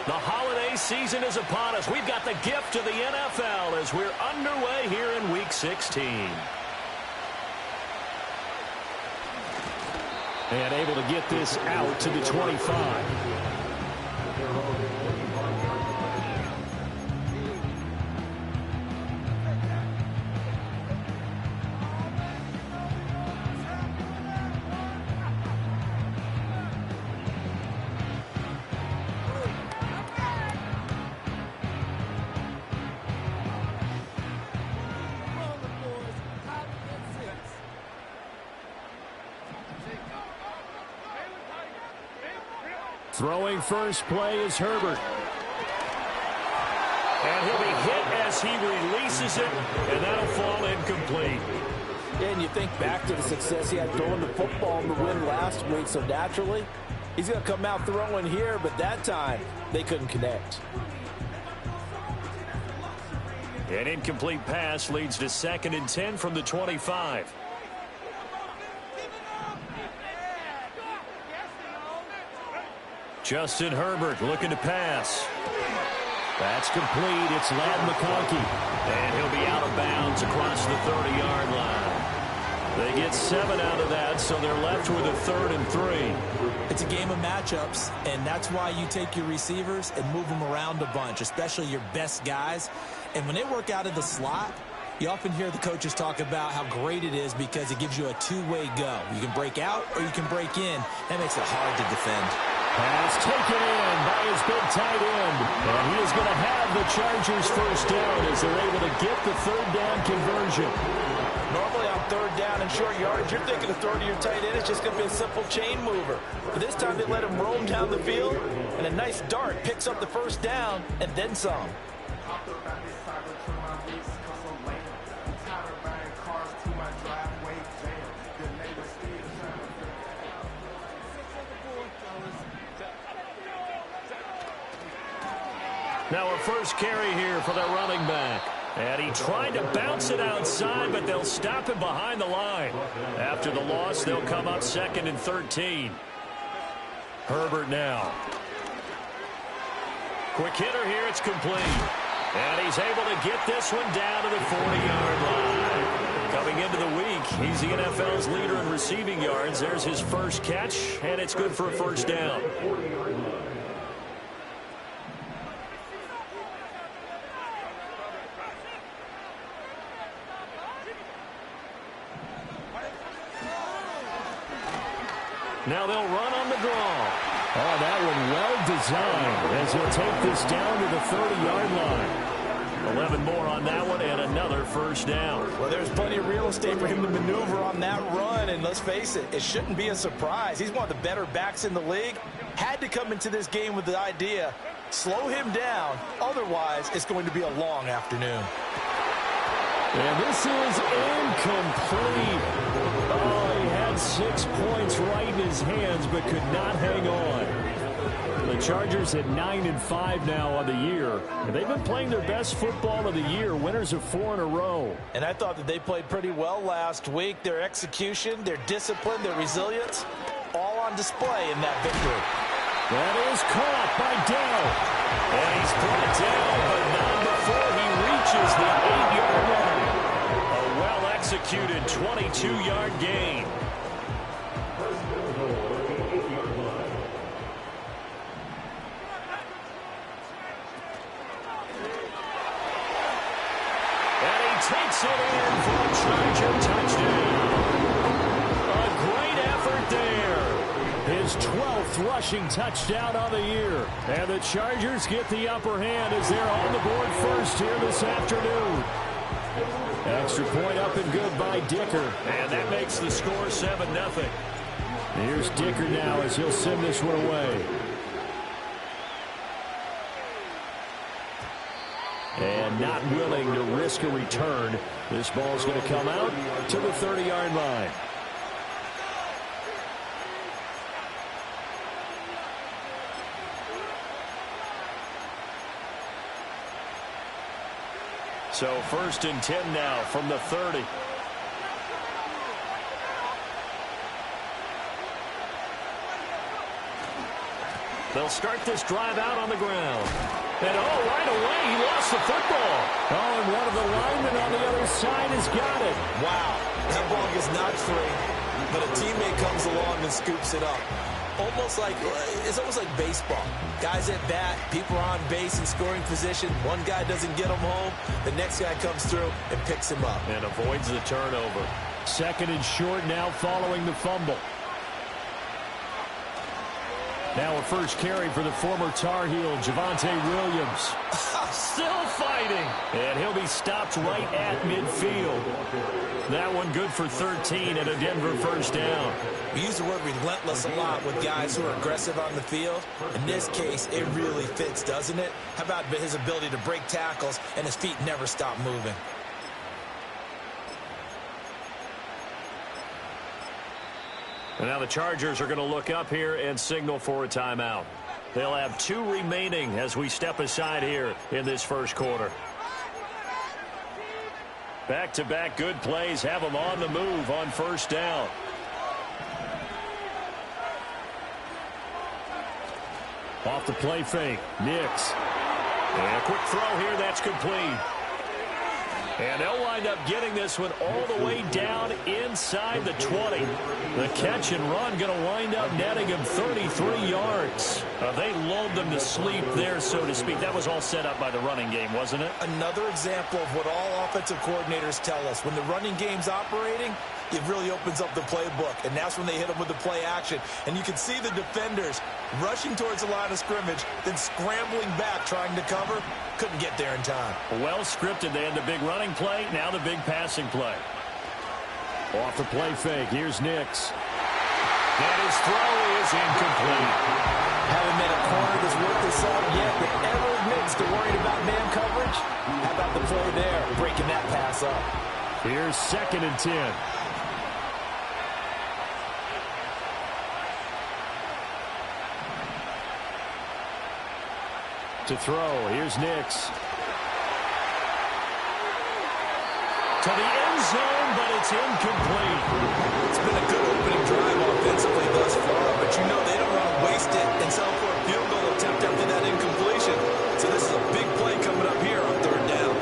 The holiday season is upon us. We've got the gift of the NFL as we're underway here in Week 16. And able to get this out to the 25. Throwing first play is Herbert. And he'll be hit as he releases it, and that'll fall incomplete. Yeah, and you think back to the success he had throwing the football in the win last week, so naturally, he's going to come out throwing here, but that time, they couldn't connect. An incomplete pass leads to 2nd and 10 from the 25. Justin Herbert looking to pass. That's complete. It's Ladd McConkey. And he'll be out of bounds across the 30-yard line. They get 7 out of that, so they're left with a 3rd and 3. It's a game of matchups, and that's why you take your receivers and move them around a bunch, especially your best guys. And when they work out of the slot, you often hear the coaches talk about how great it is because it gives you a two-way go. You can break out or you can break in. That makes it hard to defend. Pass taken in by his big tight end. And he is going to have the Chargers first down as they're able to get the 3rd down conversion. Normally on 3rd down and short yardage, you're thinking of throwing to your tight end. It's just going to be a simple chain mover. But this time they let him roam down the field, and a nice dart picks up the first down and then some. Now a first carry here for their running back. And he tried to bounce it outside, but they'll stop him behind the line. After the loss, they'll come up 2nd and 13. Herbert now. Quick hitter here, it's complete. And he's able to get this one down to the 40-yard line. Coming into the week, he's the NFL's leader in receiving yards. There's his first catch, and it's good for a first down. Now they'll run on the draw. Oh, that one well designed as he'll take this down to the 30-yard line. 11 more on that one and another first down. Well, there's plenty of real estate for him to maneuver on that run, and let's face it, it shouldn't be a surprise. He's one of the better backs in the league. Had to come into this game with the idea, slow him down, otherwise it's going to be a long afternoon. And this is incomplete. Oh, he had 6 points right in his hands, but could not hang on. The Chargers at 9-5 now on the year. And they've been playing their best football of the year, winners of 4 in a row. And I thought that they played pretty well last week. Their execution, their discipline, their resilience, all on display in that victory. That is caught by Dell. And he's brought down, but not before he reaches the 8-yard line. A well-executed 22-yard gain. And he takes it in for a Charger touchdown. A great effort there. His 12th rushing touchdown on the year. And the Chargers get the upper hand as they're on the board first here this afternoon. Extra point up and good by Dicker. And that makes the score 7-0. Here's Dicker now as he'll send this one away. And not willing to risk a return. This ball's going to come out to the 30-yard line. So 1st and 10 now from the 30. They'll start this drive out on the ground. And, right away, he lost the football. And one of the linemen on the other side has got it. Wow, that ball gets knocked free, but a teammate comes along and scoops it up. It's almost like baseball. Guys at bat, people are on base in scoring position. One guy doesn't get him home. The next guy comes through and picks him up. And avoids the turnover. Second and short now following the fumble. Now a first carry for the former Tar Heel, Javonte Williams. Still fighting. And he'll be stopped right at midfield. That one good for 13 and a Denver first down. We use the word relentless a lot with guys who are aggressive on the field. In this case, it really fits, doesn't it? How about his ability to break tackles and his feet never stop moving? And now the Chargers are going to look up here and signal for a timeout. They'll have 2 remaining as we step aside here in this first quarter. Back-to-back good plays have them on the move on first down. Off the play fake, Nix. And a quick throw here, that's complete. And they'll wind up getting this one all the way down inside the 20. The catch and run going to wind up netting him 33 yards. They lulled them to sleep there, so to speak. That was all set up by the running game, wasn't it? Another example of what all offensive coordinators tell us. When the running game's operating, it really opens up the playbook, and that's when they hit them with the play action. And you can see the defenders rushing towards the line of scrimmage, then scrambling back trying to cover. Couldn't get there in time. Well scripted. They had the big running play, now the big passing play. Off the play fake, here's Nix. And his throw is incomplete. Haven't met a corner that's worked this out yet that ever admits to worrying about man coverage. How about the play there, breaking that pass up? Here's second and 10. To throw, here's Nix. To the end zone, but it's incomplete. It's been a good opening drive offensively thus far, but you know they don't want to waste it and settle for a field goal attempt after that incompletion. So this is a big play coming up here on third down.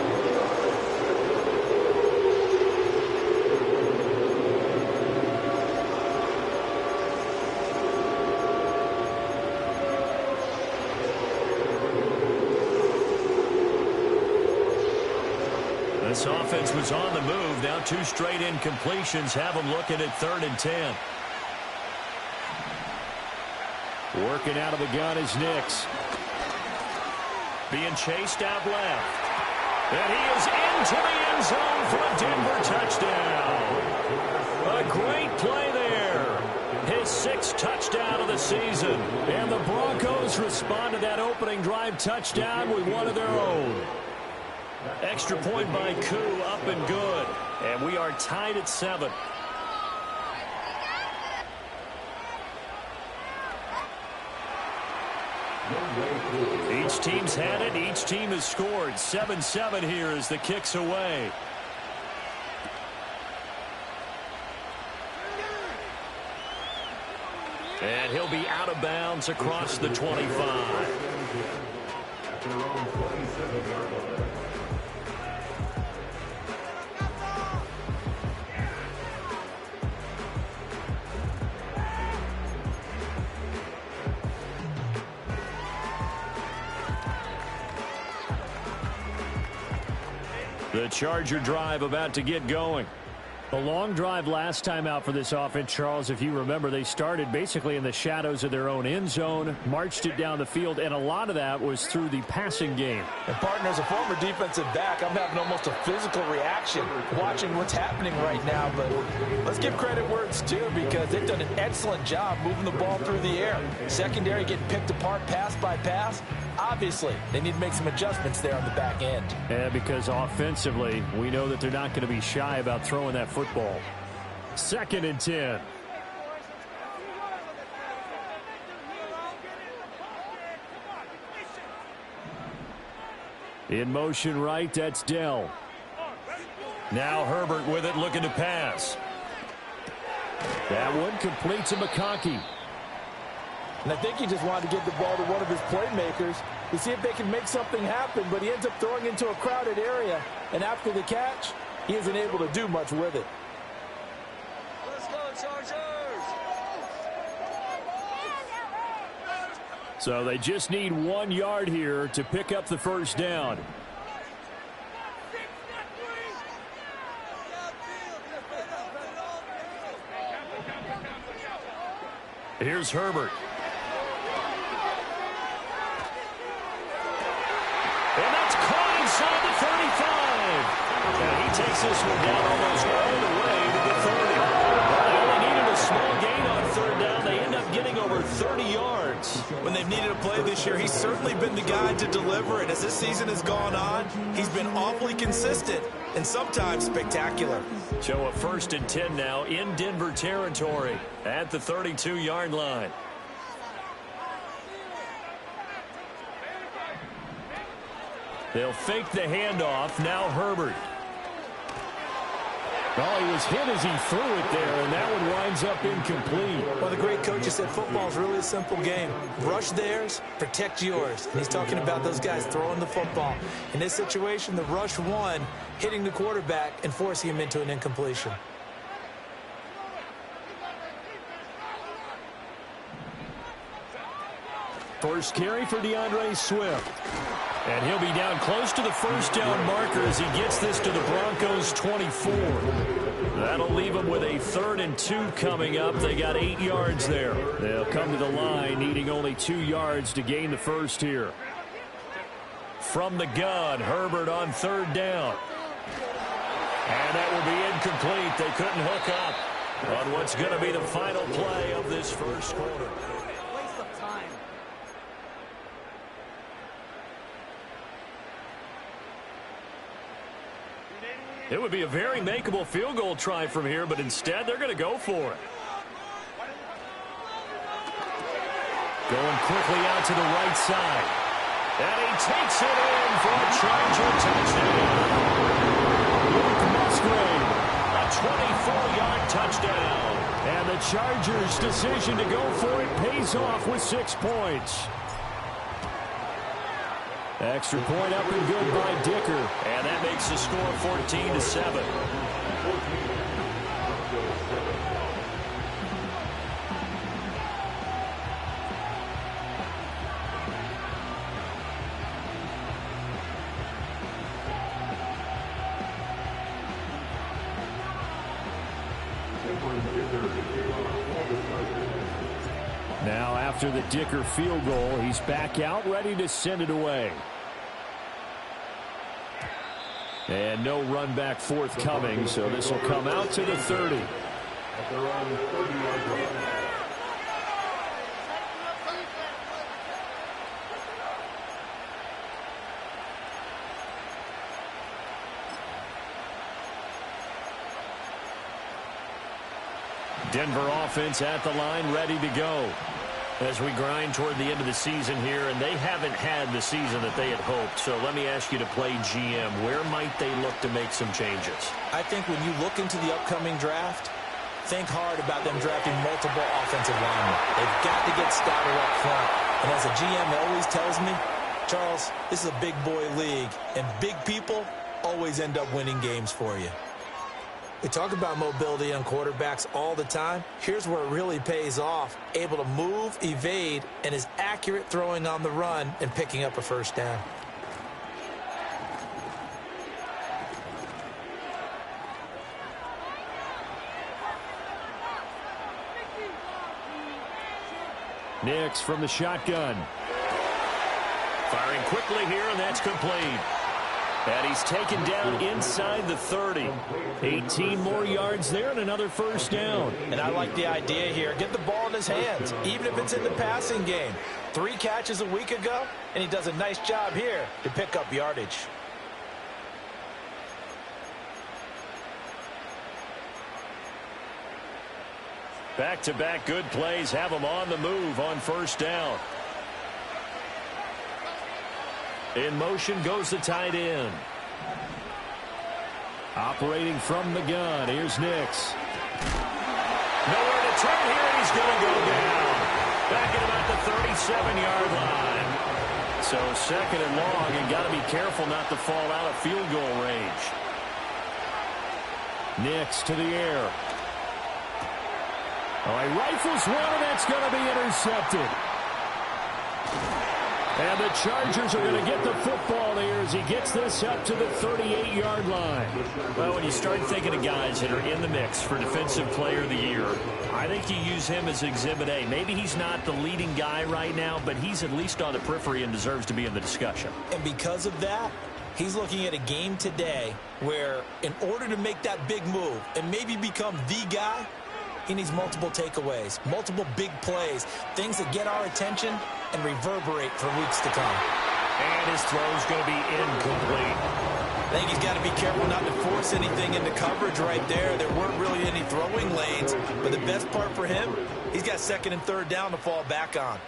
This offense was on the move. Now 2 straight incompletions have them looking at 3rd and 10. Working out of the gun is Nix. Being chased out left. And he is into the end zone for a Denver touchdown. A great play there. His 6th touchdown of the season. And the Broncos respond to that opening drive touchdown with one of their own. Extra point by Koo, up and good. And we are tied at 7. Each team's had it. Each team has scored. 7-7 here as the kick's away. And he'll be out of bounds across the 25. The Charger drive about to get going. A long drive last time out for this offense, Charles. If you remember, they started basically in the shadows of their own end zone, marched it down the field, and a lot of that was through the passing game. And, partner, as a former defensive back, I'm having almost a physical reaction watching what's happening right now. But let's give credit where it's due, because they've done an excellent job moving the ball through the air. Secondary getting picked apart pass by pass. Obviously, they need to make some adjustments there on the back end. And because offensively, we know that they're not going to be shy about throwing that football. 2nd and 10. In motion right, that's Dell. Now Herbert with it, looking to pass. That one complete to McConkey. And I think he just wanted to get the ball to one of his playmakers to see if they can make something happen, but he ends up throwing into a crowded area. And after the catch, he isn't able to do much with it. Let's go, Chargers! So they just need 1 yard here to pick up the first down. Here's Herbert. And that's caught inside the 35. And he takes this one down almost all the way to the 30. They only needed a small gain on third down. They end up getting over 30 yards. When they've needed a play this year, he's certainly been the guy to deliver it. As this season has gone on, he's been awfully consistent and sometimes spectacular. So a 1st and 10 now in Denver territory at the 32-yard line. They'll fake the handoff. Now Herbert. Oh, he was hit as he threw it there, and that one winds up incomplete. Well, the great coach has said football is really a simple game. Rush theirs, protect yours. And he's talking about those guys throwing the football. In this situation, the rush won, hitting the quarterback and forcing him into an incompletion. First carry for DeAndre Swift. And he'll be down close to the first down marker as he gets this to the Broncos' 24. That'll leave them with a 3rd and 2 coming up. They got 8 yards there. They'll come to the line needing only 2 yards to gain the first here. From the gun, Herbert on 3rd down. And that will be incomplete. They couldn't hook up on what's going to be the final play of this first quarter. Waste of time. It would be a very makeable field goal try from here, but instead they're going to go for it. Going quickly out to the right side. And he takes it in for a Charger touchdown. Luke Musgrave, a 24-yard touchdown. And the Chargers' decision to go for it pays off with 6 points. Extra point up and good by Dicker. And that makes the score 14-7. Now after the Dicker field goal, he's back out ready to send it away. And no run back forthcoming, so this will come out to the 30. Denver offense at the line, ready to go. As we grind toward the end of the season here, and they haven't had the season that they had hoped. So let me ask you to play GM. Where might they look to make some changes? I think when you look into the upcoming draft, think hard about them drafting multiple offensive linemen. They've got to get stouter up front. And as a GM always tells me, Charles, this is a big boy league, and big people always end up winning games for you. We talk about mobility on quarterbacks all the time. Here's where it really pays off. Able to move, evade, and is accurate throwing on the run and picking up a first down. Nix from the shotgun. Firing quickly here, and that's complete. And he's taken down inside the 30. 18 more yards there and another first down. And I like the idea here. Get the ball in his hands, even if it's in the passing game. 3 catches a week ago, and he does a nice job here to pick up yardage. Back-to-back good plays have him on the move on first down. In motion goes the tight end. Operating from the gun. Here's Nix. Nowhere to turn here, and he's going to go down. Back at about the 7-yard line. So 2nd and long, and got to be careful not to fall out of field goal range. Nix to the air. Oh, he rifles one, and that's going to be intercepted. And the Chargers are going to get the football here as he gets this up to the 38-yard line. Well, when you start thinking of guys that are in the mix for Defensive Player of the Year, I think you use him as Exhibit A. Maybe he's not the leading guy right now, but he's at least on the periphery and deserves to be in the discussion. And because of that, he's looking at a game today where in order to make that big move and maybe become the guy, he needs multiple takeaways, multiple big plays, things that get our attention and reverberate for weeks to come. And his throw's going to be incomplete. I think he's got to be careful not to force anything into coverage right there. There weren't really any throwing lanes, but the best part for him, he's got 2nd and 3rd down to fall back on.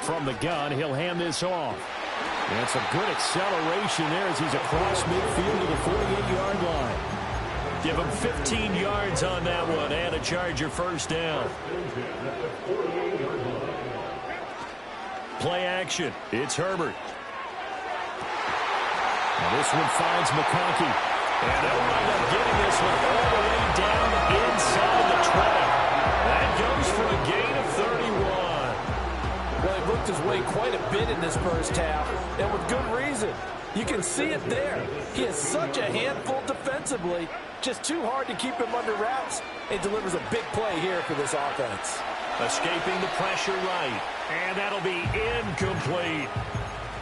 From the gun, he'll hand this off. And some good acceleration there as he's across midfield to the 48-yard line. Give him 15 yards on that one and a Charger first down. Play action. It's Herbert. Now this one finds McConkey. And they'll wind up getting this one all the way down inside the 20. That goes for a gain of 31. Well, he worked his way quite a bit in this first half, and with good reason. You can see it there. He is such a handful defensively, just too hard to keep him under wraps, and delivers a big play here for this offense. Escaping the pressure right, and that'll be incomplete.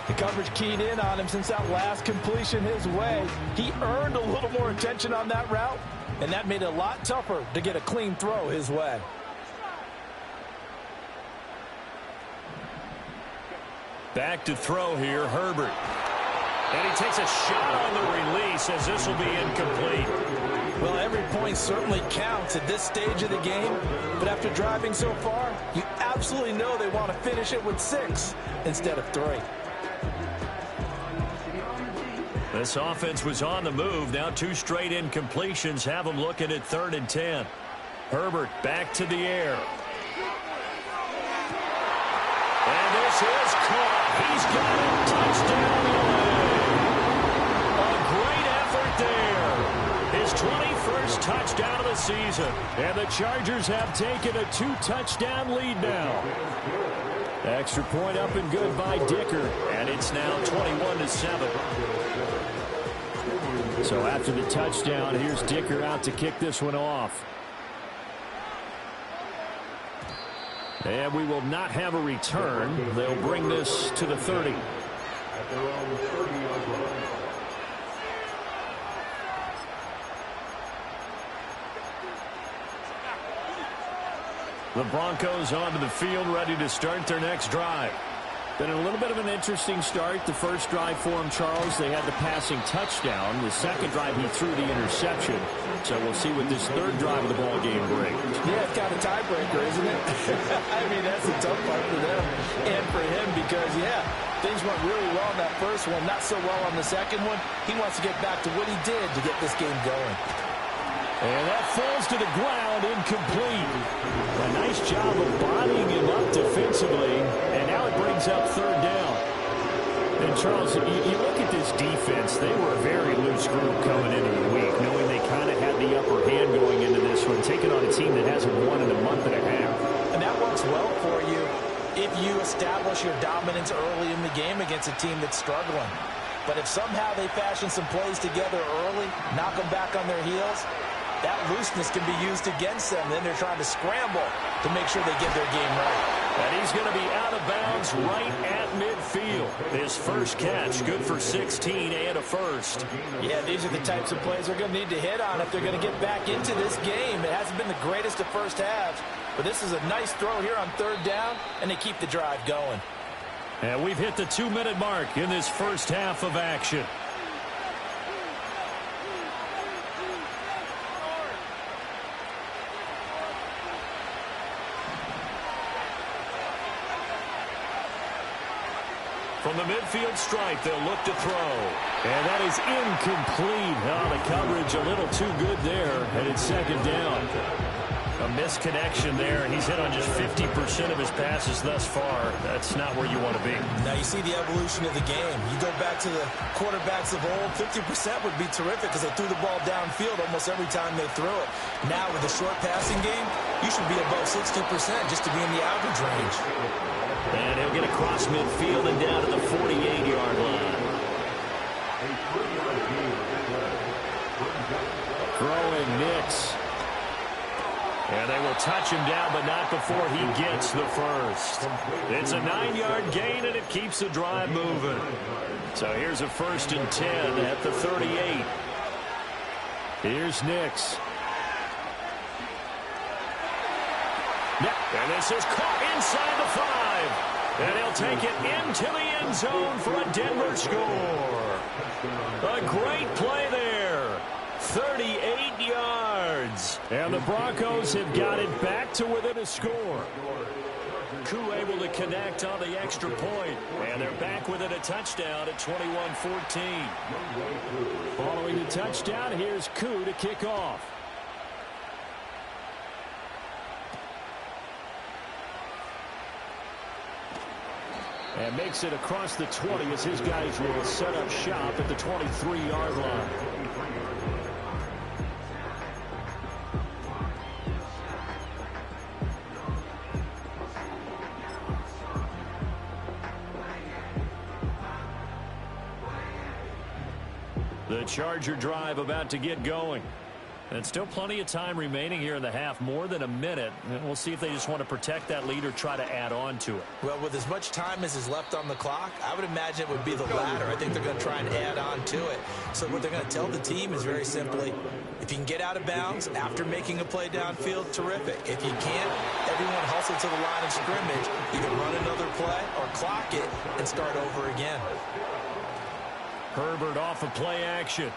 The coverage keyed in on him since that last completion his way. He earned a little more attention on that route, and that made it a lot tougher to get a clean throw his way. Back to throw here, Herbert. And he takes a shot on the release as this will be incomplete. Well, every point certainly counts at this stage of the game, but after driving so far, you absolutely know they want to finish it with 6 instead of 3. This offense was on the move. Now 2 straight incompletions have them looking at 3rd and 10. Herbert back to the air. And this is caught. He's got a touchdown away. A great effort there. His 21st touchdown of the season. And the Chargers have taken a 2-touchdown lead now. Extra point up and good by Dicker. And it's now 21-7. So after the touchdown, here's Dicker out to kick this one off. And we will not have a return. They'll bring this to the 30. The Broncos onto the field, ready to start their next drive. Been a little bit of an interesting start. The first drive for him, Charles, they had the passing touchdown. The second drive, he threw the interception. So we'll see what this third drive of the ball game brings. Yeah, it's kind of a tiebreaker, isn't it? I mean, that's the tough part for them and for him because, yeah, things went really well in that first one, not so well on the second one. He wants to get back to what he did to get this game going. And that falls to the ground, incomplete. A nice job of bodying him up defensively, and now it brings up 3rd down. And, Charles, you look at this defense, they were a very loose group coming into the week, knowing they kind of had the upper hand going into this one, taking on a team that hasn't won in a month and a half. And that works well for you if you establish your dominance early in the game against a team that's struggling. But if somehow they fashion some plays together early, knock them back on their heels, that looseness can be used against them. Then they're trying to scramble to make sure they get their game right. And he's going to be out of bounds right at midfield. His first catch, good for 16 and a first. Yeah, these are the types of plays they're going to need to hit on if they're going to get back into this game. It hasn't been the greatest of first halves, but this is a nice throw here on 3rd down, and they keep the drive going. And we've hit the 2-minute mark in this first half of action. From the midfield stripe, they'll look to throw. And that is incomplete. Oh, the coverage a little too good there, and it's 2nd down. A misconnection there. He's hit on just 50% of his passes thus far. That's not where you want to be. Now you see the evolution of the game. You go back to the quarterbacks of old, 50% would be terrific because they threw the ball downfield almost every time they threw it. Now with the short passing game, you should be above 60% just to be in the average range. And he'll get across midfield and down to the 48-yard line. Throwing Nix. And they will touch him down, but not before he gets the first. It's a 9-yard gain, and it keeps the drive moving. So here's a 1st and 10 at the 38. Here's Nix. And this is caught inside the 5. And he'll take it into the end zone for a Denver score. A great play there. 38 yards. And the Broncos have got it back to within a score. Koo able to connect on the extra point. And they're back within a touchdown at 21-14. Following the touchdown, here's Koo to kick off. And makes it across the 20 as his guys will set up shop at the 23-yard line. The Charger drive about to get going. And still plenty of time remaining here in the half, more than a minute. And we'll see if they just want to protect that lead or try to add on to it. Well, with as much time as is left on the clock, I would imagine it would be the latter. I think they're going to try and add on to it. So what they're going to tell the team is very simply, if you can get out of bounds after making a play downfield, terrific. If you can't, everyone hustle to the line of scrimmage, either run another play or clock it and start over again. Herbert off of play action.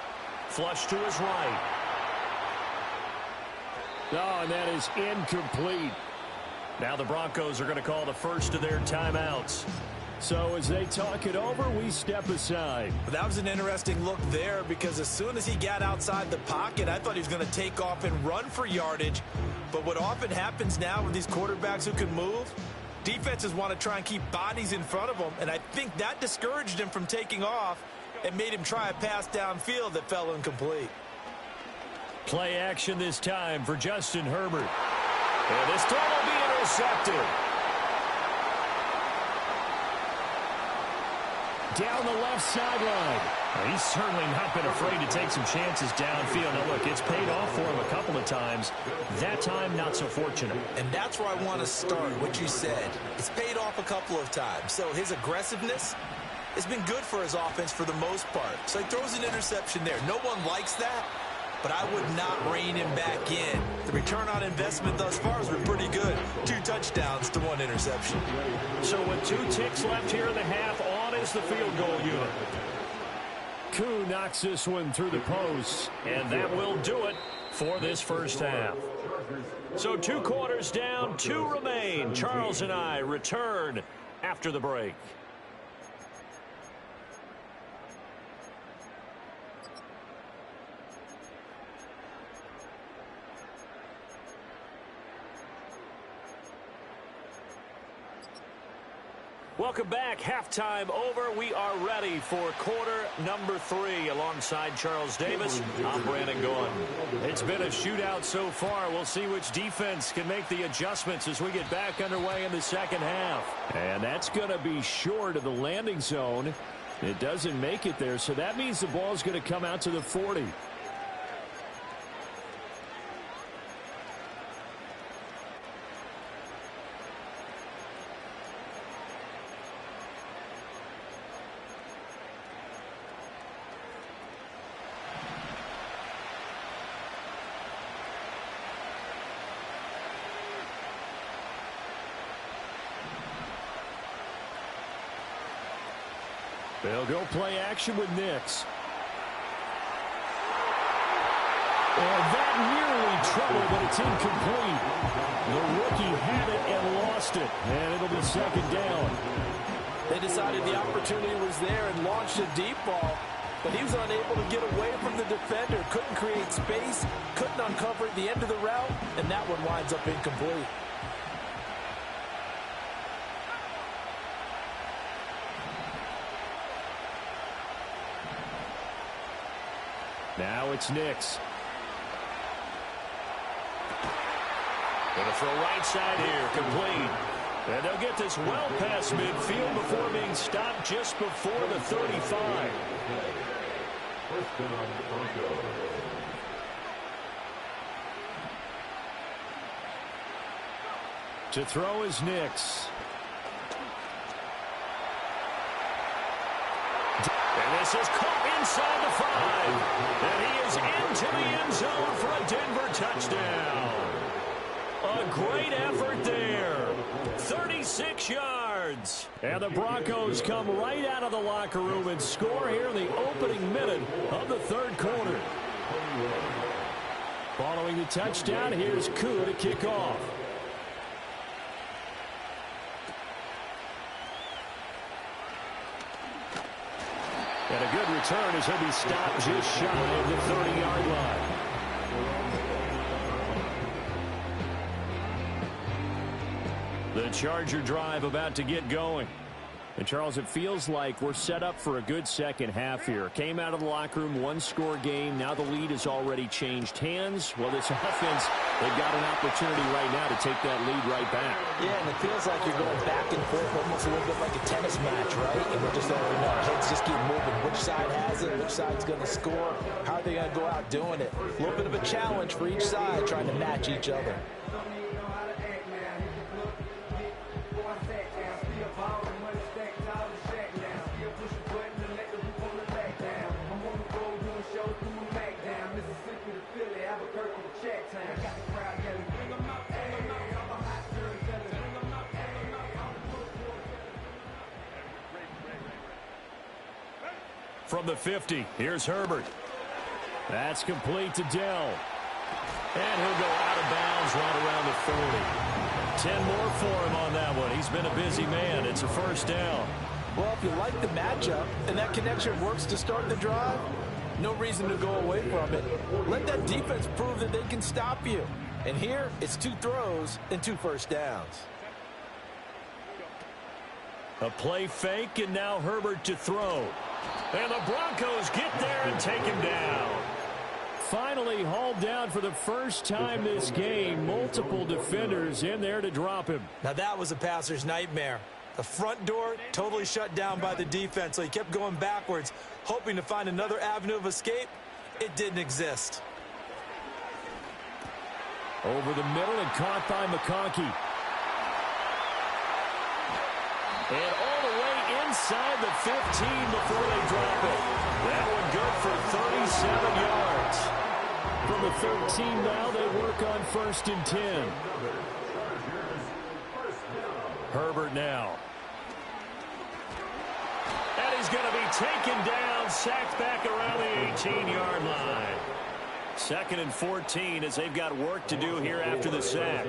Flush to his right. Oh, and that is incomplete. Now the Broncos are going to call the first of their timeouts. So as they talk it over, we step aside. But that was an interesting look there because as soon as he got outside the pocket, I thought he was going to take off and run for yardage. But what often happens now with these quarterbacks who can move, defenses want to try and keep bodies in front of them. And I think that discouraged him from taking off and made him try a pass downfield that fell incomplete. Play action this time for Justin Herbert. And this throw will be intercepted. Down the left sideline. He's certainly not been afraid to take some chances downfield. Now, look, it's paid off for him a couple of times. That time, not so fortunate. And that's where I want to start, what you said. It's paid off a couple of times. So his aggressiveness has been good for his offense for the most part. So he throws an interception there. No one likes that. But I would not rein him back in. The return on investment thus far has been pretty good. 2 touchdowns to 1 interception. So with 2 ticks left here in the half, on is the field goal unit. Koo knocks this one through the post. And that will do it for this first half. So 2 quarters down, 2 remain. Charles and I return after the break. Welcome back. Halftime over. We are ready for quarter number 3. Alongside Charles Davis, I'm Brandon Gaughan. It's been a shootout so far. We'll see which defense can make the adjustments as we get back underway in the second half. And that's going to be short of the landing zone. It doesn't make it there, so that means the ball's going to come out to the 40. They'll go play action with Nix. And that nearly trouble, but it's incomplete. The rookie had it and lost it. And it'll be second down. They decided the opportunity was there and launched a deep ball. but he was unable to get away from the defender. Couldn't create space, couldn't uncover the end of the route, and that one winds up incomplete. Now it's Nix. Going to throw right side here, complete. And they'll get this well past midfield before being stopped just before the 35. To throw is Nix. And this is caught inside the 5. And he is into the end zone for a Denver touchdown. A great effort there. 36 yards. And the Broncos come right out of the locker room and score here in the opening minute of the third quarter. Following the touchdown, here's Koo to kick off. And a good return as he'll be stopped just shy of the 30-yard line. The Charger drive about to get going. And, Charles, it feels like we're set up for a good second half here. Came out of the locker room, one-score game. Now the lead has already changed hands. Well, this offense, they've got an opportunity right now to take that lead right back. Yeah, and it feels like you're going back and forth, almost a little bit like a tennis match, right? And we're just letting our heads just keep moving. Which side has it? Which side's going to score? How are they going to go out doing it? A little bit of a challenge for each side, trying to match each other. From the 50, here's Herbert. That's complete to Dell. And he'll go out of bounds right around the 40. 10 more for him on that one. He's been a busy man. It's a first down. Well, if you like the matchup and that connection works to start the drive, no reason to go away from it. Let that defense prove that they can stop you. And here, it's 2 throws and 2 first downs. A play fake, and now Herbert to throw. And the Broncos get there and take him down. Finally hauled down for the first time this game. Multiple defenders in there to drop him. Now that was a passer's nightmare. The front door totally shut down by the defense, so he kept going backwards, hoping to find another avenue of escape. It didn't exist. Over the middle and caught by McConkey. And all the way inside the 15 before they drop it. That one good for 37 yards. From the 13 now, they work on 1st and 10. Herbert now. And he's going to be taken down, sacked back around the 18-yard line. 2nd and 14 as they've got work to do here after the sack.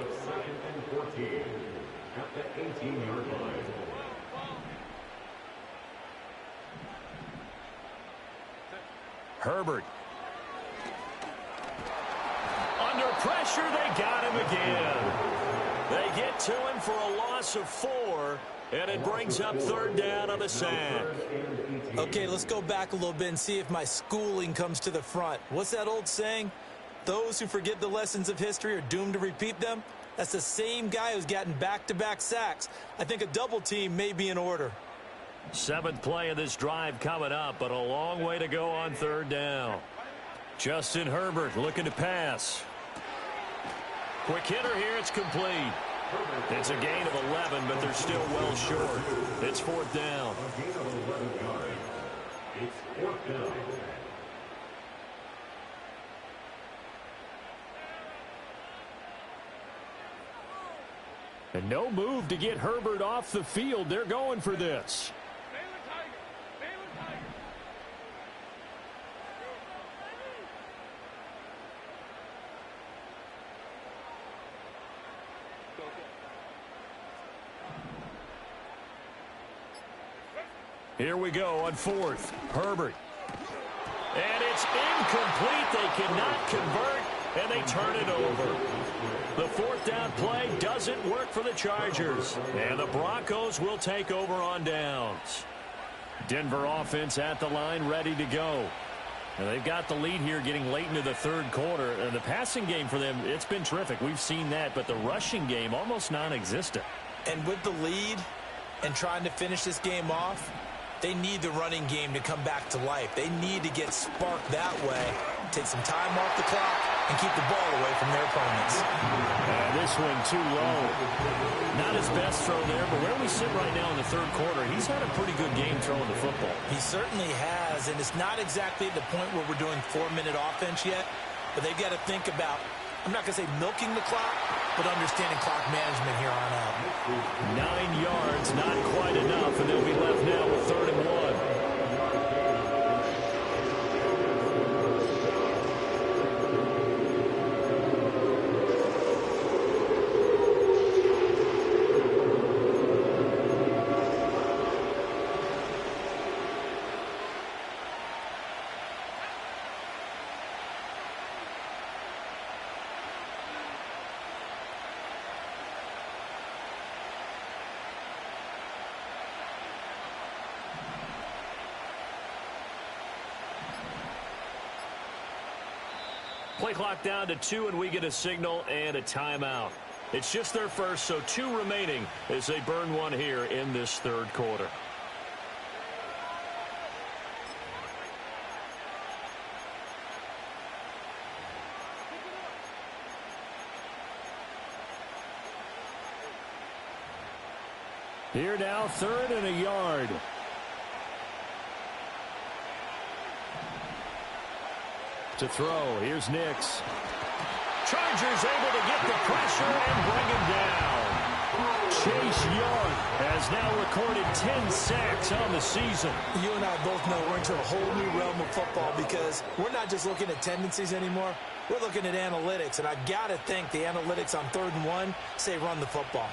Herbert. Under pressure, they got him again. They get to him for a loss of 4, and it brings up 3rd down on the sack. Okay, let's go back a little bit and see if my schooling comes to the front. What's that old saying? Those who forget the lessons of history are doomed to repeat them. That's the same guy who's gotten back-to-back sacks. I think a double team may be in order. 7th play of this drive coming up, but a long way to go on 3rd down. Justin Herbert looking to pass. Quick hitter here, it's complete. It's a gain of 11, but they're still well short. It's 4th down. It's 4th down. And no move to get Herbert off the field. They're going for this. Here we go on 4th. Herbert. And it's incomplete. They cannot convert, and they turn it over. The fourth down play doesn't work for the Chargers. And the Broncos will take over on downs. Denver offense at the line, ready to go. And they've got the lead here getting late into the third quarter. And the passing game for them, it's been terrific. We've seen that. But the rushing game, almost non-existent. And with the lead and trying to finish this game off, they need the running game to come back to life. They need to get sparked that way, take some time off the clock, and keep the ball away from their opponents. And this one too low. Not his best throw there, but where we sit right now in the third quarter, he's had a pretty good game throwing the football. He certainly has, and it's not exactly at the point where we're doing 4-minute offense yet, but they've got to think about, I'm not going to say milking the clock, but understanding clock management here on out. 9 yards, not quite enough, and they'll be left now with 3rd and 1. Play clock down to 2, and we get a signal and a timeout. It's just their first, so 2 remaining as they burn one here in this third quarter. Here now, 3rd and a yard. To throw, here's Nix. Chargers able to get the pressure and bring him down. Chase Young has now recorded 10 sacks on the season. You and I both know we're into a whole new realm of football because we're not just looking at tendencies anymore. We're looking at analytics, and I got to think the analytics on 3rd and 1 say run the football.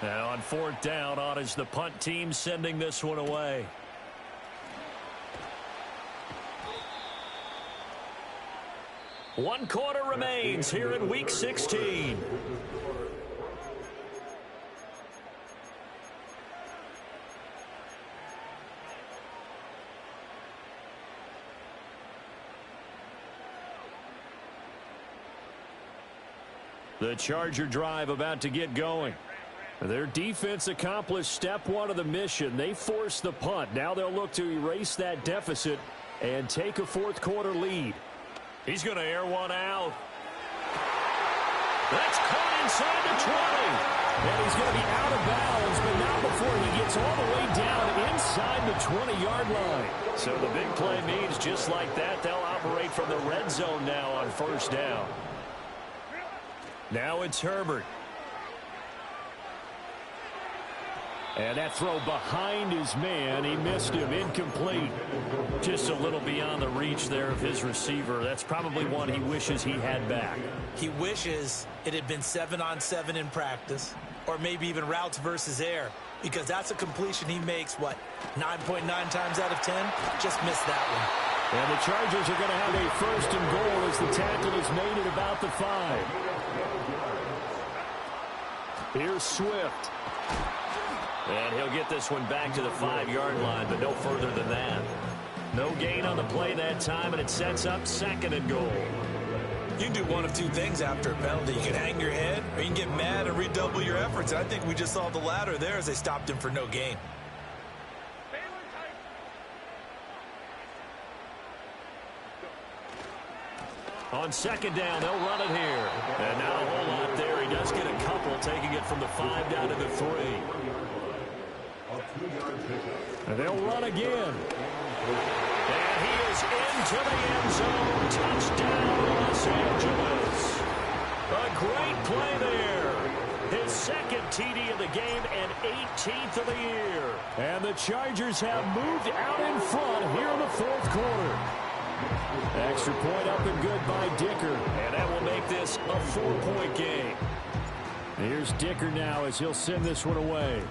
Now on 4th down, on is the punt team sending this one away. One quarter remains here in Week 16. The Charger drive about to get going. Their defense accomplished step 1 of the mission. They forced the punt. Now they'll look to erase that deficit and take a 4th quarter lead. He's going to air one out. That's caught inside the 20. And he's going to be out of bounds, but not before he gets all the way down inside the 20-yard line. So the big play means just like that, they'll operate from the red zone now on 1st down. Now it's Herbert. And that throw behind his man, he missed him, incomplete. Just a little beyond the reach there of his receiver. That's probably one he wishes he had back. He wishes it had been 7-on-7 in practice, or maybe even routes versus air, because that's a completion he makes, 9.9 times out of 10? Just missed that one. And the Chargers are going to have a 1st and goal as the tackle is made at about the 5. Here's Swift. And he'll get this one back to the 5-yard line, but no further than that. No gain on the play that time, and it sets up 2nd and goal. You can do one of 2 things after a penalty. You can hang your head, or you can get mad and redouble your efforts. And I think we just saw the latter there as they stopped him for no gain. On 2nd down, they'll run it here. And not a whole lot there. He does get a couple, taking it from the 5 down to the 3. And they'll run again. And he is into the end zone. Touchdown, Los Angeles. A great play there. His 2nd TD of the game and 18th of the year. And the Chargers have moved out in front here in the 4th quarter. Extra point up and good by Dicker. And that will make this a 4-point game. Here's Dicker now as he'll send this one away.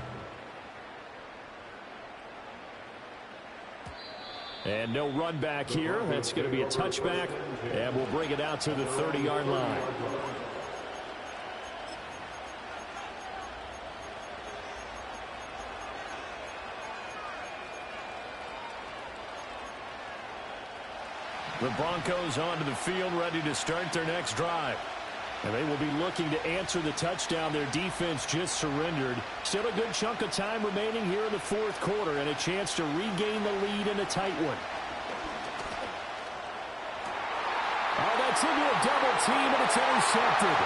And no run back here. That's going to be a touchback, and we'll bring it out to the 30-yard line. The Broncos onto the field, ready to start their next drive. And they will be looking to answer the touchdown their defense just surrendered. Still a good chunk of time remaining here in the fourth quarter and a chance to regain the lead in a tight one. Oh, that's into a double team, and it's intercepted.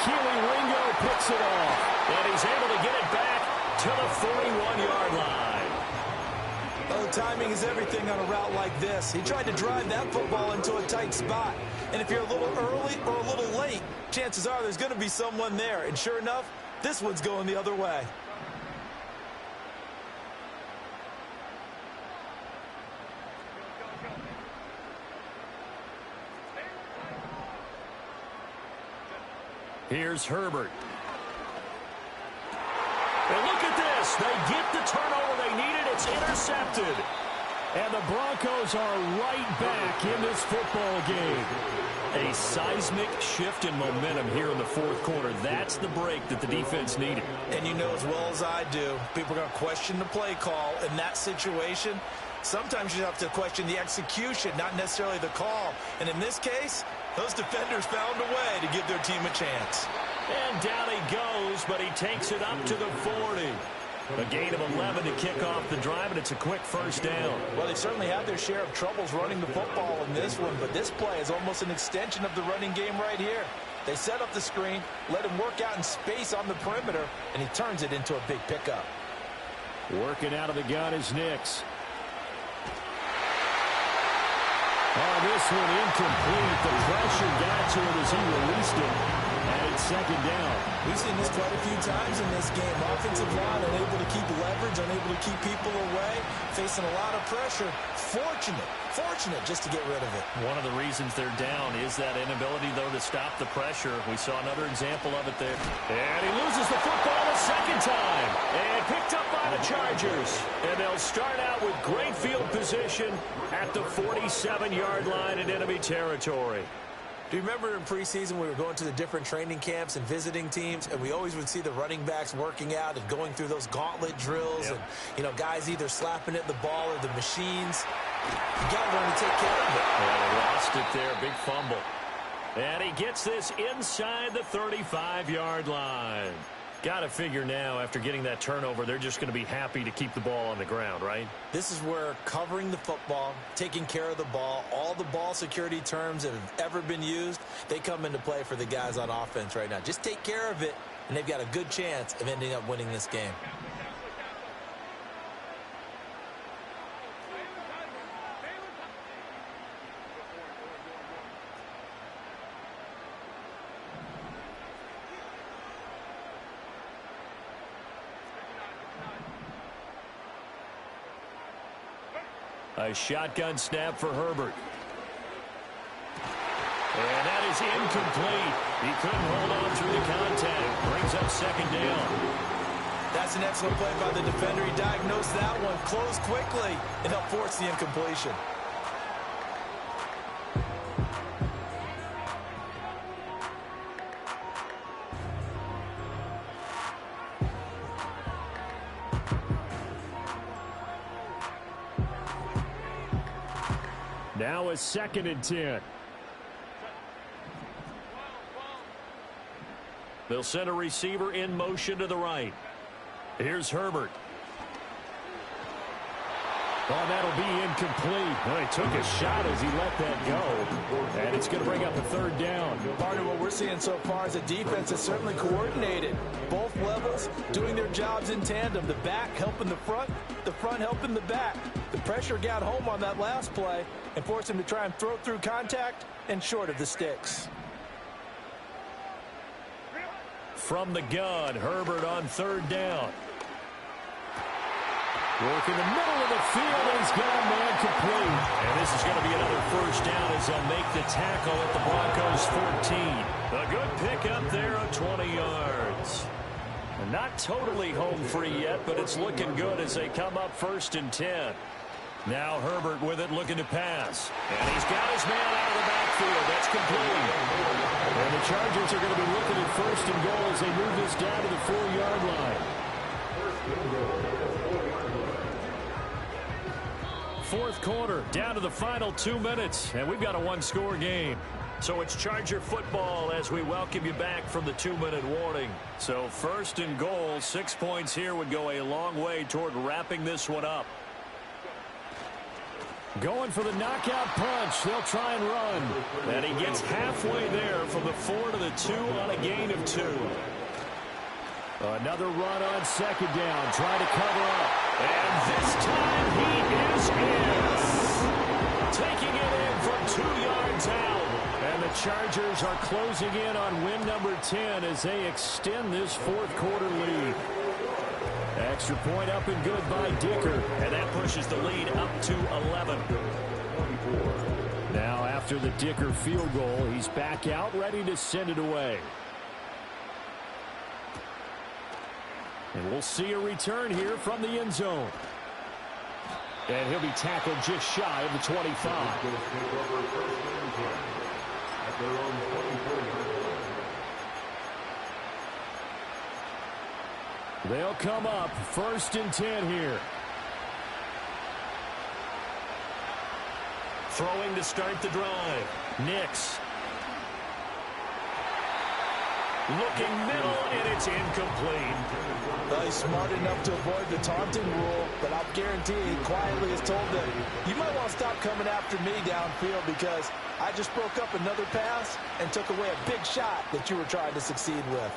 Keely Ringo picks it off. And he's able to get it back to the 41-yard line. Oh, timing is everything on a route like this. He tried to drive that football into a tight spot. And if you're a little early or a little late, chances are there's going to be someone there. And sure enough, this one's going the other way. Here's Herbert. And look at this. They get the turnover they needed. It's intercepted. And the Broncos are right back in this football game. A seismic shift in momentum here in the fourth quarter. That's the break that the defense needed. And you know as well as I do, people are going to question the play call in that situation. Sometimes you have to question the execution, not necessarily the call. And in this case, those defenders found a way to give their team a chance. And down he goes, but he takes it up to the 40. A gain of 11 to kick off the drive, and it's a quick first down. Well, they certainly had their share of troubles running the football in this one, but this play is almost an extension of the running game right here. They set up the screen, let him work out in space on the perimeter, and he turns it into a big pickup. Working out of the gun is Nix. Oh, this one incomplete. The pressure got to it as he released it. And it's second down. We've seen this quite a few times in this game. Offensive line unable to keep leverage, unable to keep people away, facing a lot of pressure. Fortunate just to get rid of it. One of the reasons they're down is that inability, though, to stop the pressure. We saw another example of it there. And he loses the football a second time. And picked up by the Chargers. And they'll start out with great field position at the 47-yard line in enemy territory. Do you remember in preseason we were going to the different training camps and visiting teams, and we always would see the running backs working out and going through those gauntlet drills, and, you know, guys either slapping at the ball or the machines. You got to learn to take care of it. Yeah, they lost it there. Big fumble. And he gets this inside the 35-yard line. Got to figure now, after getting that turnover, they're just going to be happy to keep the ball on the ground, right? This is where covering the football, taking care of the ball, all the ball security terms that have ever been used, they come into play for the guys on offense right now. Just take care of it, and they've got a good chance of ending up winning this game. A shotgun snap for Herbert. And that is incomplete. He couldn't hold on through the contact. Brings up second down. That's an excellent play by the defender. He diagnosed that one, closed quickly, and helped force the incompletion. Now a 2nd and 10. They'll send a receiver in motion to the right. Here's Herbert. Oh, that'll be incomplete. Well, he took a shot as he let that go. And it's going to bring up a 3rd down. Part of what we're seeing so far is a defense that's certainly coordinated. Both levels doing their jobs in tandem. The back helping the front helping the back. The pressure got home on that last play and forced him to try and throw through contact and short of the sticks. From the gun, Herbert on 3rd down. Working the middle of the field, and he's got a man complete. And this is going to be another 1st down as they'll make the tackle at the Broncos 14. A good pickup there of 20 yards. And not totally home free yet, but it's looking good as they come up 1st and 10. Now Herbert with it, looking to pass. And he's got his man out of the backfield. That's complete. And the Chargers are going to be looking at first and goal as they move this down to the 4-yard line. Fourth quarter, down to the final 2 minutes, and we've got a one-score game. So it's Charger football as we welcome you back from the 2-minute warning. So first and goal, 6 points here would go a long way toward wrapping this one up. Going for the knockout punch. They'll try and run. And he gets halfway there from the 4 to the 2 on a gain of 2. Another run on second down. Trying to cover up. And this time he is in. Taking it in from 2 yards out. And the Chargers are closing in on win number 10 as they extend this fourth quarter lead. Extra point up and good by Dicker. And that pushes the lead up to 11. Now after the Dicker field goal, he's back out ready to send it away. And we'll see a return here from the end zone. And he'll be tackled just shy of the 25. They'll come up first and 10 here. Throwing to start the drive. Nix. Looking middle, and it's incomplete. Well, he's smart enough to avoid the taunting rule, but I'll guarantee he quietly has told them, you might want to stop coming after me downfield because I just broke up another pass and took away a big shot that you were trying to succeed with.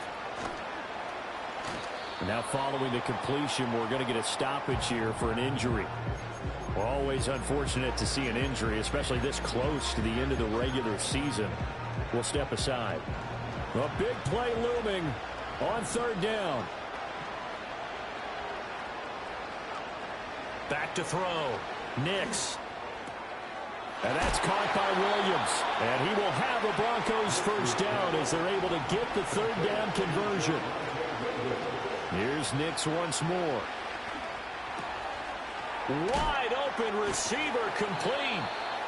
Now following the completion, we're going to get a stoppage here for an injury. We're always unfortunate to see an injury, especially this close to the end of the regular season. We'll step aside. A big play looming on third down. Back to throw. Nix. And that's caught by Williams. And he will have a Broncos first down as they're able to get the third down conversion. Here's Nix once more. Wide open receiver complete.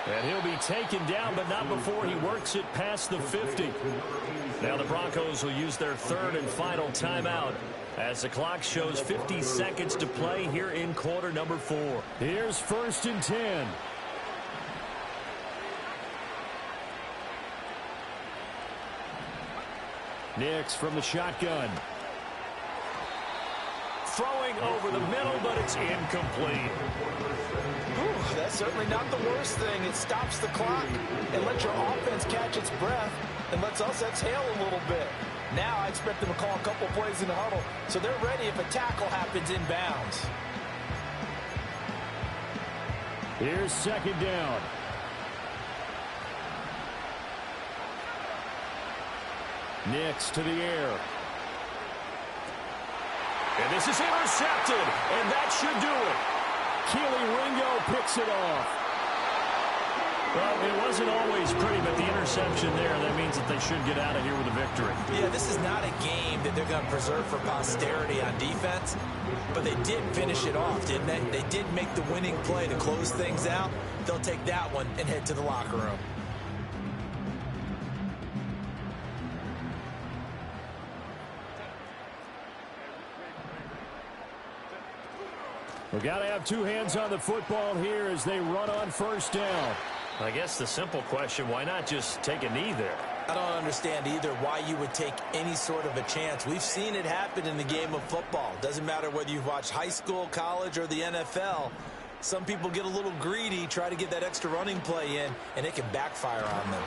And he'll be taken down, but not before he works it past the 50. Now the Broncos will use their third and final timeout as the clock shows 50 seconds to play here in quarter number 4. Here's first and 10. Nix from the shotgun. Throwing over the middle, but it's incomplete. Whew, that's certainly not the worst thing. It stops the clock and lets your offense catch its breath and lets us exhale a little bit. Now I expect them to call a couple plays in the huddle so they're ready if a tackle happens inbounds. Here's second down. Nix to the air. And this is intercepted, and that should do it. Keely Ringo picks it off. Well, it wasn't always pretty, but the interception there, that means that they should get out of here with a victory. Yeah, this is not a game that they're going to preserve for posterity on defense, but they did finish it off, didn't they? They did make the winning play to close things out. They'll take that one and head to the locker room. We've got to have two hands on the football here as they run on first down. I guess the simple question, why not just take a knee there? I don't understand either why you would take any sort of a chance. We've seen it happen in the game of football. Doesn't matter whether you've watched high school, college, or the NFL. Some people get a little greedy, try to get that extra running play in, and it can backfire on them.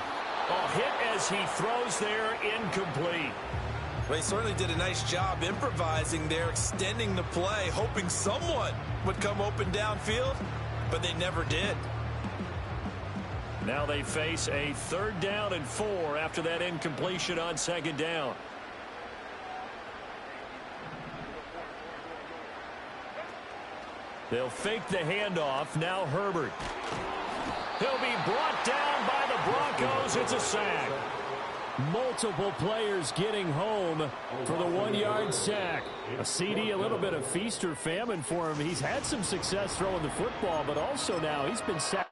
Oh, hit as he throws there, incomplete. Well, he certainly did a nice job improvising there, extending the play, hoping someone would come open downfield, but they never did. Now they face a 3rd down and 4 after that incompletion on 2nd down. They'll fake the handoff. Now Herbert. He'll be brought down by the Broncos. It's a sack. Multiple players getting home for the 1-yard sack. A CD, a little bit of feast or famine for him. He's had some success throwing the football, but also now he's been sacked.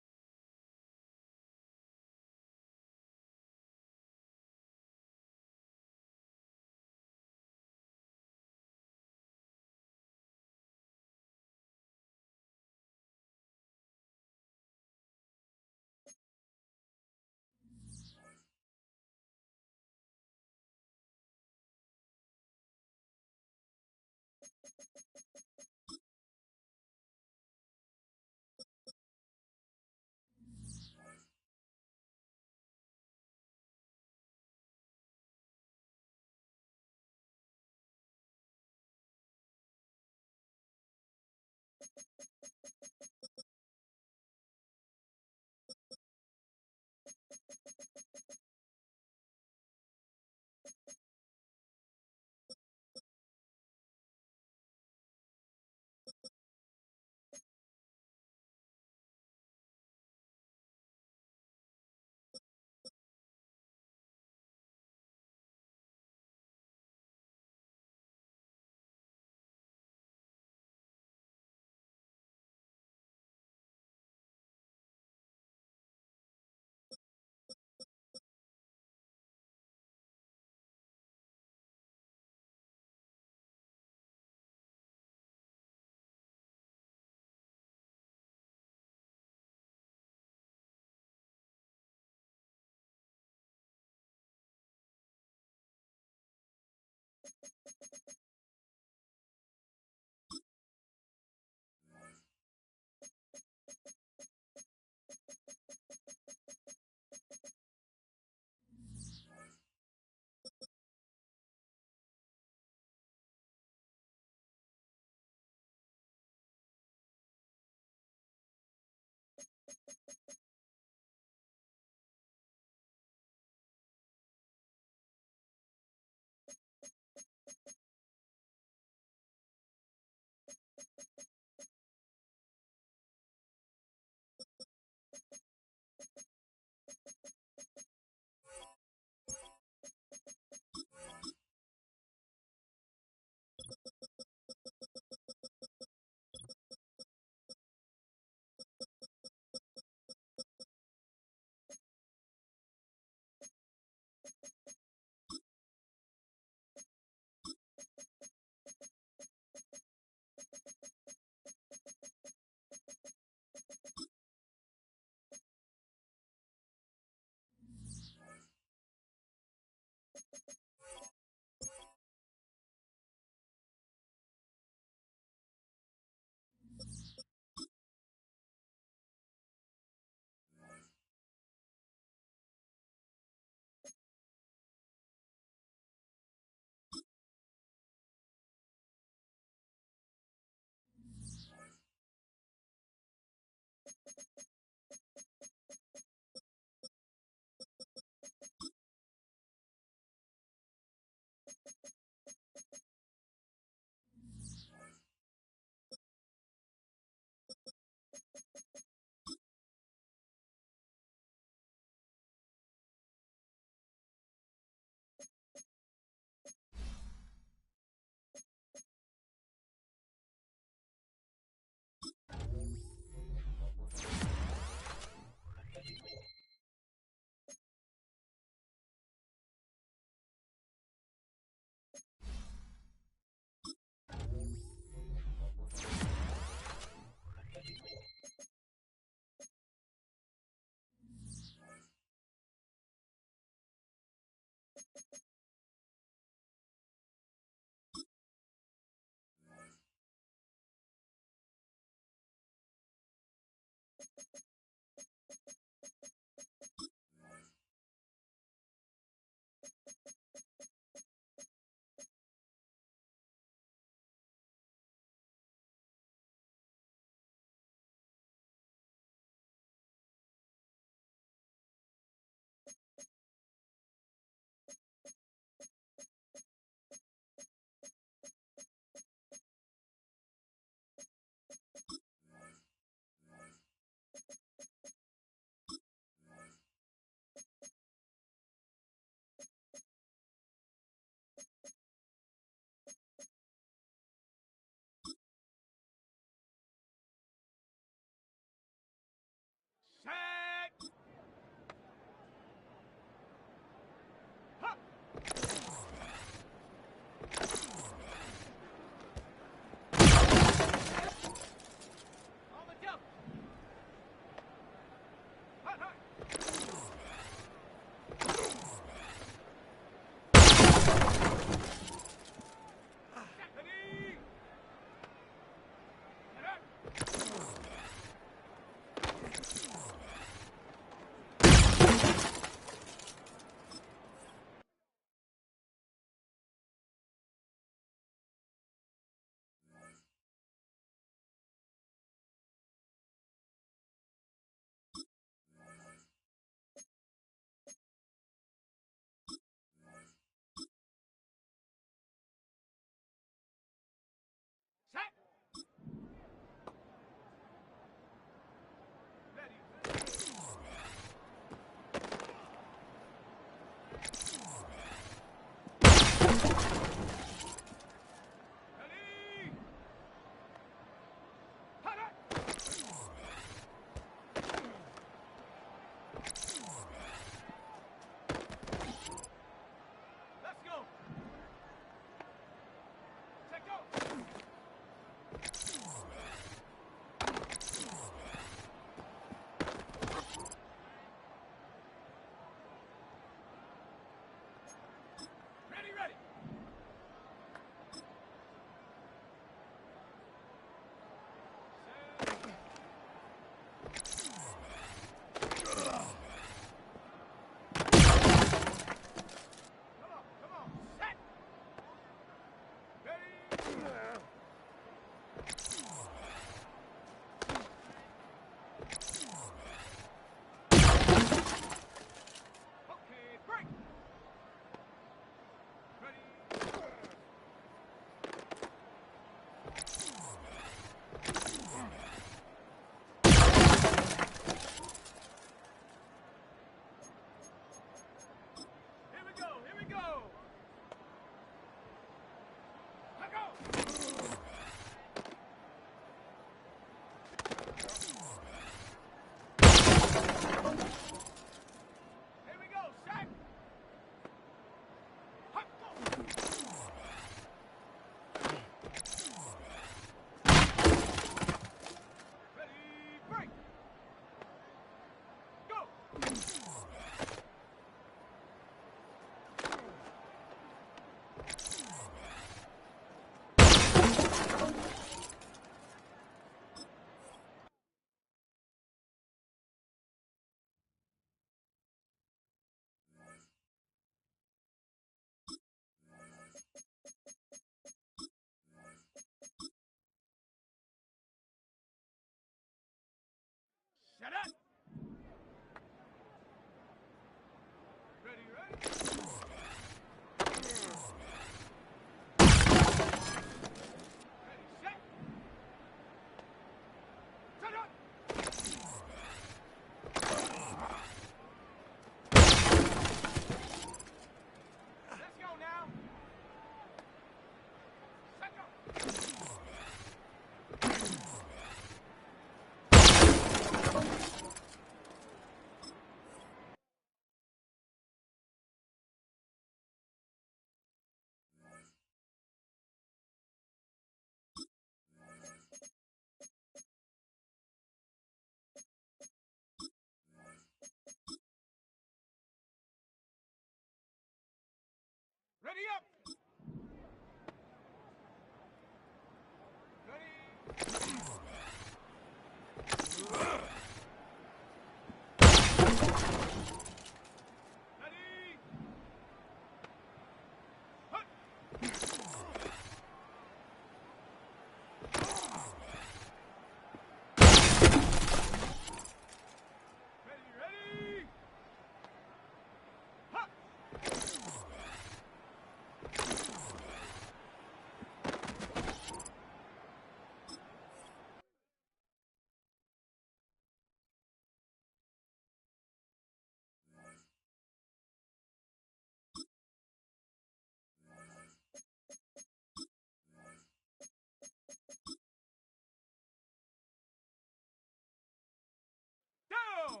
Down!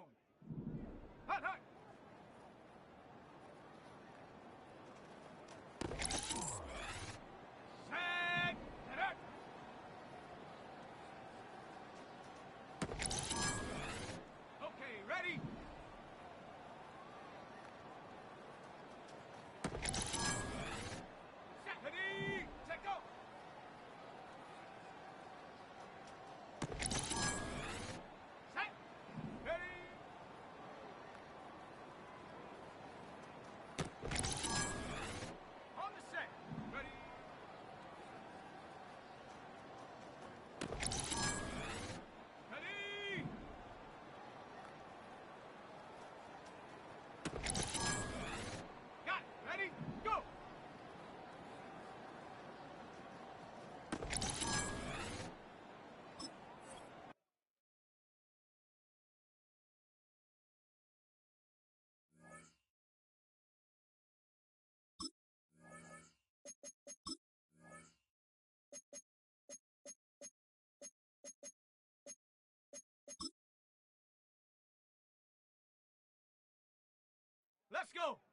Hot, hot! Set! Set up! Okay, ready? Set! Ready! Set, go! Set! Ready! On the set! Ready! Ready! Got it! Ready? Go! Let's go!